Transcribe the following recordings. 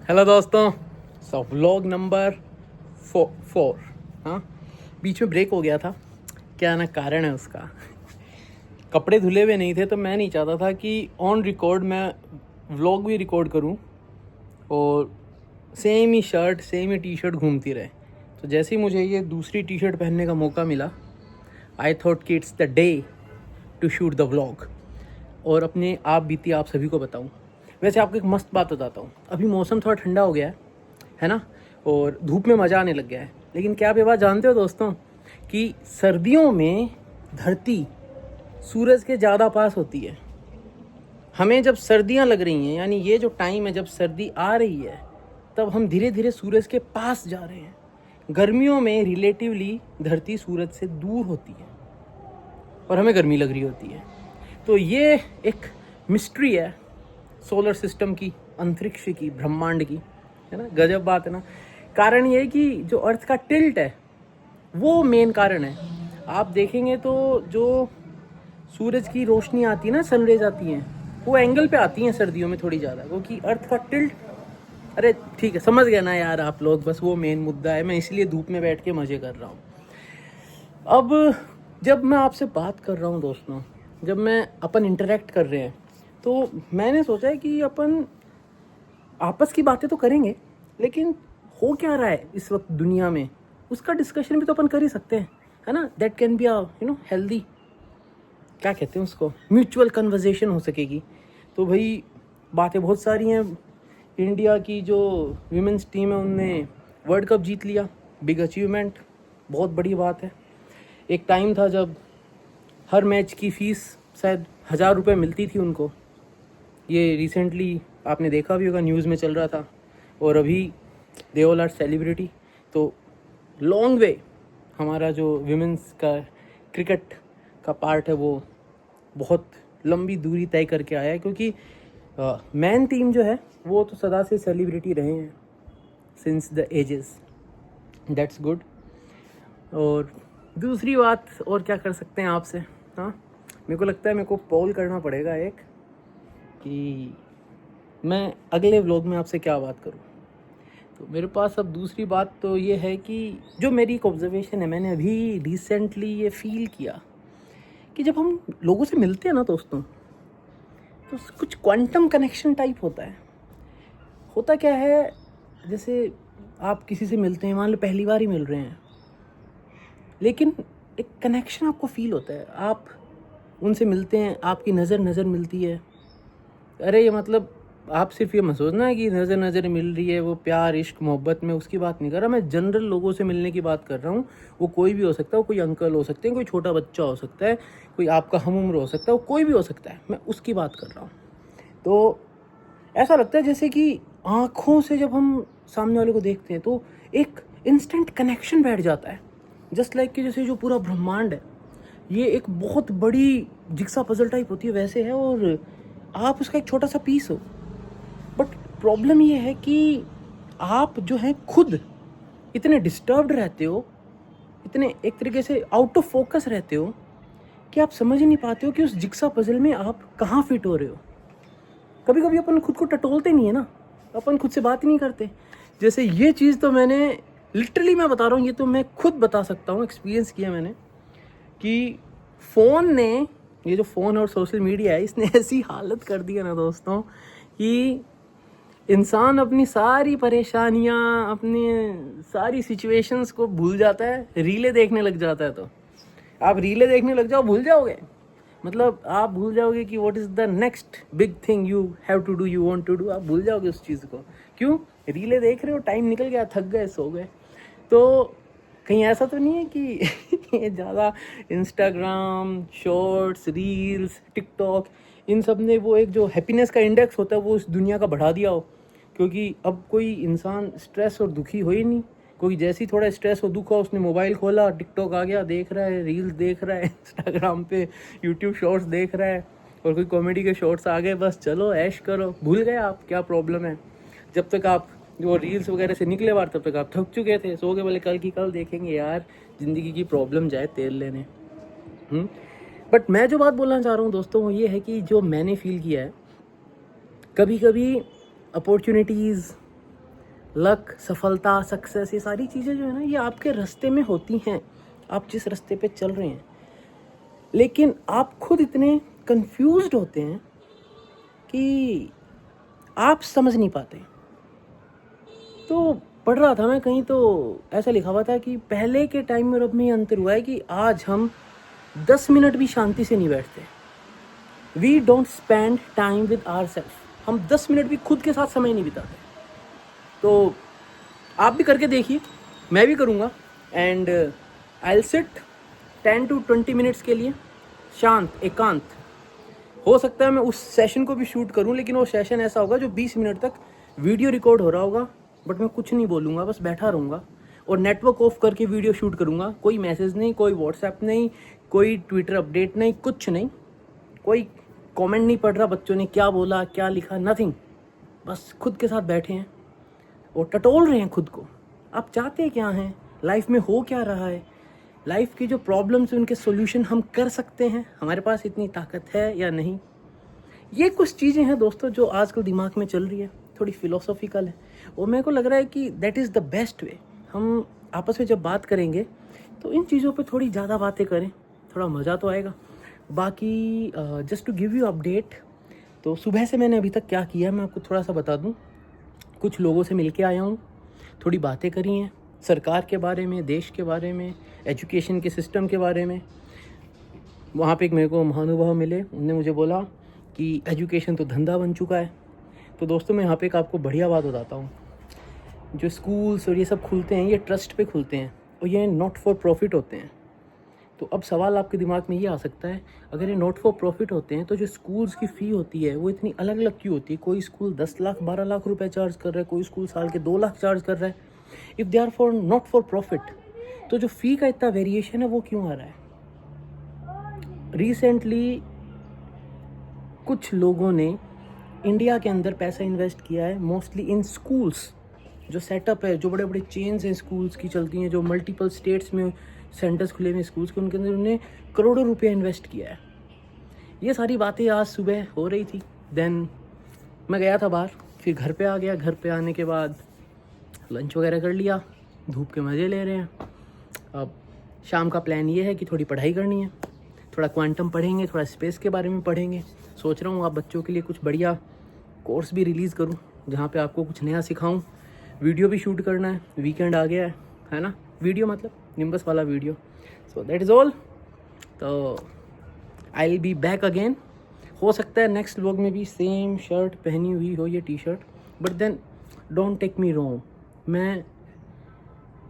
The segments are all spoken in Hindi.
हेलो दोस्तों। Vlog number 4। हाँ, बीच में ब्रेक हो गया था। क्या ना कारण है उसका, कपड़े धुले हुए नहीं थे तो मैं नहीं चाहता था कि ऑन रिकॉर्ड मैं व्लॉग भी रिकॉर्ड करूं और सेम ही शर्ट सेम ही टी शर्ट घूमती रहे। तो जैसे ही मुझे ये दूसरी टी शर्ट पहनने का मौका मिला, आई थॉट कि it's the day to shoot the vlog और अपने आप बीती आप सभी को बताऊं। वैसे आपको एक मस्त बात बताता हूँ, अभी मौसम थोड़ा ठंडा हो गया है ना, और धूप में मज़ा आने लग गया है। लेकिन क्या आप ये बात जानते हो दोस्तों कि सर्दियों में धरती सूरज के ज़्यादा पास होती है। हमें जब सर्दियाँ लग रही हैं, यानी ये जो टाइम है जब सर्दी आ रही है, तब हम धीरे धीरे सूरज के पास जा रहे हैं। गर्मियों में रिलेटिवली धरती सूरज से दूर होती है और हमें गर्मी लग रही होती है। तो ये एक मिस्ट्री है सोलर सिस्टम की, अंतरिक्ष की, ब्रह्मांड की, है ना। गजब बात है ना। कारण ये है कि जो अर्थ का टिल्ट है वो मेन कारण है। आप देखेंगे तो जो सूरज की रोशनी आती है ना, सनरेज आती हैं, वो एंगल पे आती हैं सर्दियों में थोड़ी ज़्यादा, क्योंकि अर्थ का टिल्ट। अरे ठीक है, समझ गए ना यार आप लोग, बस वो मेन मुद्दा है। मैं इसलिए धूप में बैठ के मज़े कर रहा हूँ। अब जब मैं आपसे बात कर रहा हूँ दोस्तों, जब मैं अपन इंटरेक्ट कर रहे हैं, तो मैंने सोचा है कि अपन आपस की बातें तो करेंगे, लेकिन हो क्या रहा है इस वक्त दुनिया में उसका डिस्कशन भी तो अपन कर ही सकते हैं, है ना। दैट कैन बी हेल्दी, क्या कहते हैं उसको, म्यूचुअल कन्वर्जेशन हो सकेगी। तो भाई बातें बहुत सारी हैं। इंडिया की जो विमेंस टीम है उनने वर्ल्ड कप जीत लिया, बिग अचीवमेंट, बहुत बड़ी बात है। एक टाइम था जब हर मैच की फ़ीस शायद 1,000 रुपये मिलती थी उनको। ये रिसेंटली आपने देखा भी होगा, न्यूज़ में चल रहा था। और अभी दे ऑल आर सेलिब्रिटी। तो लॉन्ग वे हमारा जो विमेंस का क्रिकेट का पार्ट है वो बहुत लंबी दूरी तय करके आया है, क्योंकि मैन टीम जो है वो तो सदा से सेलिब्रिटी रहे हैं since the ages. That's good. और दूसरी बात और क्या कर सकते हैं आपसे, हाँ, मेरे को लगता है मेरे को पोल करना पड़ेगा एक, कि मैं अगले व्लॉग में आपसे क्या बात करूं। तो मेरे पास अब दूसरी बात तो ये है कि जो मेरी एक ऑब्जर्वेशन है, मैंने अभी रिसेंटली ये फील किया कि जब हम लोगों से मिलते हैं ना दोस्तों, तो कुछ क्वांटम कनेक्शन टाइप होता है। होता क्या है, जैसे आप किसी से मिलते हैं, मान लो पहली बार ही मिल रहे हैं, लेकिन एक कनेक्शन आपको फील होता है। आप उनसे मिलते हैं, आपकी नज़र मिलती है। अरे ये मतलब आप सिर्फ ये मत सोचना है कि नज़र मिल रही है, वो प्यार इश्क मोहब्बत में उसकी बात नहीं कर रहा मैं। जनरल लोगों से मिलने की बात कर रहा हूँ। वो कोई भी हो सकता है, वो कोई अंकल हो सकते हैं, कोई छोटा बच्चा हो सकता है, कोई आपका हम उम्र हो सकता है, वो कोई भी हो सकता है, मैं उसकी बात कर रहा हूँ। तो ऐसा लगता है जैसे कि आँखों से जब हम सामने वाले को देखते हैं तो एक इंस्टेंट कनेक्शन बैठ जाता है। जस्ट लाइक कि जैसे जो पूरा ब्रह्मांड है ये एक बहुत बड़ी जिक्सा पजल टाइप होती है, वैसे है, और आप उसका एक छोटा सा पीस हो। बट प्रॉब्लम ये है कि आप जो है खुद इतने डिस्टर्ब्ड रहते हो, इतने एक तरीके से आउट ऑफ फोकस रहते हो, कि आप समझ ही नहीं पाते हो कि उस जिक्सा पजल में आप कहाँ फिट हो रहे हो। कभी कभी अपन खुद को टटोलते नहीं है ना, अपन खुद से बात ही नहीं करते। जैसे ये चीज़ तो मैंने लिटरली, मैं बता रहा हूँ, ये तो मैं खुद बता सकता हूँ, एक्सपीरियंस किया मैंने, कि फ़ोन ने, ये जो फ़ोन और सोशल मीडिया है, इसने ऐसी हालत कर दी है ना दोस्तों कि इंसान अपनी सारी परेशानियाँ, अपनी सारी सिचुएशंस को भूल जाता है, रीलें देखने लग जाता है। तो आप रीलें देखने लग जाओ, भूल जाओगे। मतलब आप भूल जाओगे कि what is the next big thing you have to do, you want to do. आप भूल जाओगे उस चीज़ को। क्यों? रीलें देख रहे हो, टाइम निकल गया, थक गए, सो गए। तो कहीं ऐसा तो नहीं है कि ये ज़्यादा इंस्टाग्राम, शॉर्ट्स, रील्स, टिकटॉक, इन सब ने वो एक जो हैप्पीनेस का इंडेक्स होता है वो इस दुनिया का बढ़ा दिया हो? क्योंकि अब कोई इंसान स्ट्रेस और दुखी हो ही नहीं, क्योंकि जैसे ही थोड़ा स्ट्रेस और दुख हो, उसने मोबाइल खोला, टिकटॉक आ गया, देख रहा है, रील्स देख रहा है, इंस्टाग्राम पे यूट्यूब शॉर्ट्स देख रहा है, और कोई कॉमेडी के शॉर्ट्स आ गए, बस चलो ऐश करो, भूल गए आप क्या प्रॉब्लम है। जब तक आप वो रील्स वगैरह से निकले बाहर, तब तक आप थक चुके थे, सो गए, बोले कल की कल देखेंगे यार, ज़िंदगी की प्रॉब्लम जाए तेल लेने। बट मैं जो बात बोलना चाह रहा हूँ दोस्तों वो ये है कि जो मैंने फील किया है, कभी कभी अपॉर्चुनिटीज़ लक, सफलता, सक्सेस, ये सारी चीज़ें जो है ना ये आपके रास्ते में होती हैं, आप जिस रास्ते पे चल रहे हैं। लेकिन आप खुद इतने कंफ्यूज्ड होते हैं कि आप समझ नहीं पाते। तो पढ़ रहा था मैं कहीं, तो ऐसा लिखा हुआ था कि पहले के टाइम में और अब में ये अंतर हुआ है कि आज हम 10 मिनट भी शांति से नहीं बैठते। We don't spend time with our self. हम 10 मिनट भी खुद के साथ समय नहीं बिताते। तो आप भी करके देखिए, मैं भी करूँगा। And I will sit 10 to 20 minutes के लिए शांत, एकांत। हो सकता है मैं उस सेशन को भी शूट करूं, लेकिन वो सेशन ऐसा होगा जो 20 मिनट तक वीडियो रिकॉर्ड हो रहा होगा, बट मैं कुछ नहीं बोलूँगा, बस बैठा रहूँगा और नेटवर्क ऑफ करके वीडियो शूट करूँगा। कोई मैसेज नहीं, कोई व्हाट्सएप नहीं, कोई ट्विटर अपडेट नहीं, कुछ नहीं, कोई कमेंट नहीं पढ़ रहा बच्चों ने क्या बोला, क्या लिखा, नथिंग। बस खुद के साथ बैठे हैं और टटोल रहे हैं खुद को। आप चाहते क्या हैं, लाइफ में हो क्या रहा है, लाइफ की जो प्रॉब्लम्स हैं उनके सॉल्यूशन हम कर सकते हैं, हमारे पास इतनी ताकत है या नहीं। ये कुछ चीज़ें हैं दोस्तों जो आजकल दिमाग में चल रही है, थोड़ी फिलोसॉफिकल है, और मेरे को लग रहा है कि that is the best way. हम आपस में जब बात करेंगे तो इन चीज़ों पे थोड़ी ज़्यादा बातें करें, थोड़ा मज़ा तो आएगा। बाकी just to give you update, तो सुबह से मैंने अभी तक क्या किया मैं आपको थोड़ा सा बता दूं। कुछ लोगों से मिल के आया हूँ, थोड़ी बातें करी हैं सरकार के बारे में, देश के बारे में, एजुकेशन के सिस्टम के बारे में। वहाँ पे एक मेरे को महानुभाव मिले, उन्होंने मुझे बोला कि एजुकेशन तो धंधा बन चुका है। तो दोस्तों मैं यहाँ पे एक आपको बढ़िया बात बताता हूँ। जो स्कूल्स और ये सब खुलते हैं ये ट्रस्ट पे खुलते हैं और ये नॉट फॉर प्रॉफिट होते हैं। तो अब सवाल आपके दिमाग में ये आ सकता है, अगर ये नॉट फॉर प्रॉफिट होते हैं तो जो स्कूल्स की फ़ी होती है वो इतनी अलग अलग क्यों होती है? कोई स्कूल 10 लाख 12 लाख रुपए चार्ज कर रहा है, कोई स्कूल साल के 2 लाख चार्ज कर रहा है। If they are for not for profit, तो जो फ़ी का इतना वेरिएशन है वो क्यों आ रहा है? रिसेंटली कुछ लोगों ने इंडिया के अंदर पैसा इन्वेस्ट किया है, मोस्टली इन स्कूल्स। जो सेटअप है, जो बड़े बड़े चेन्स हैं स्कूल्स की चलती हैं, जो मल्टीपल स्टेट्स में सेंटर्स खुले हुए स्कूल्स के, उनके अंदर उन्होंने करोड़ों रुपया इन्वेस्ट किया है। ये सारी बातें आज सुबह हो रही थी। देन मैं गया था बाहर, फिर घर पे आ गया। घर पे आने के बाद लंच वगैरह कर लिया, धूप के मज़े ले रहे हैं। अब शाम का प्लान ये है कि थोड़ी पढ़ाई करनी है, थोड़ा क्वांटम पढ़ेंगे, थोड़ा स्पेस के बारे में पढ़ेंगे। सोच रहा हूँ आप बच्चों के लिए कुछ बढ़िया कोर्स भी रिलीज़ करूँ जहाँ पे आपको कुछ नया सिखाऊँ। वीडियो भी शूट करना है, वीकेंड आ गया है ना, वीडियो मतलब निम्बस वाला video. So that is all. तो I will be back again. हो सकता है नेक्स्ट व्लॉग में भी सेम शर्ट पहनी हुई हो, ये T shirt, but then don't take me wrong, मैं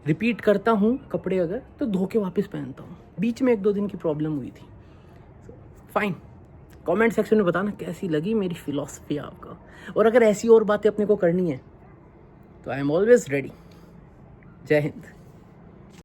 रिपीट करता हूँ कपड़े अगर तो धो के वापस पहनता हूँ। बीच में 1-2 दिन की प्रॉब्लम हुई थी। फाइन, कमेंट सेक्शन में बताना कैसी लगी मेरी फिलॉसफी आपको, और अगर ऐसी और बातें अपने को करनी है तो आई एम ऑलवेज रेडी। जय हिंद।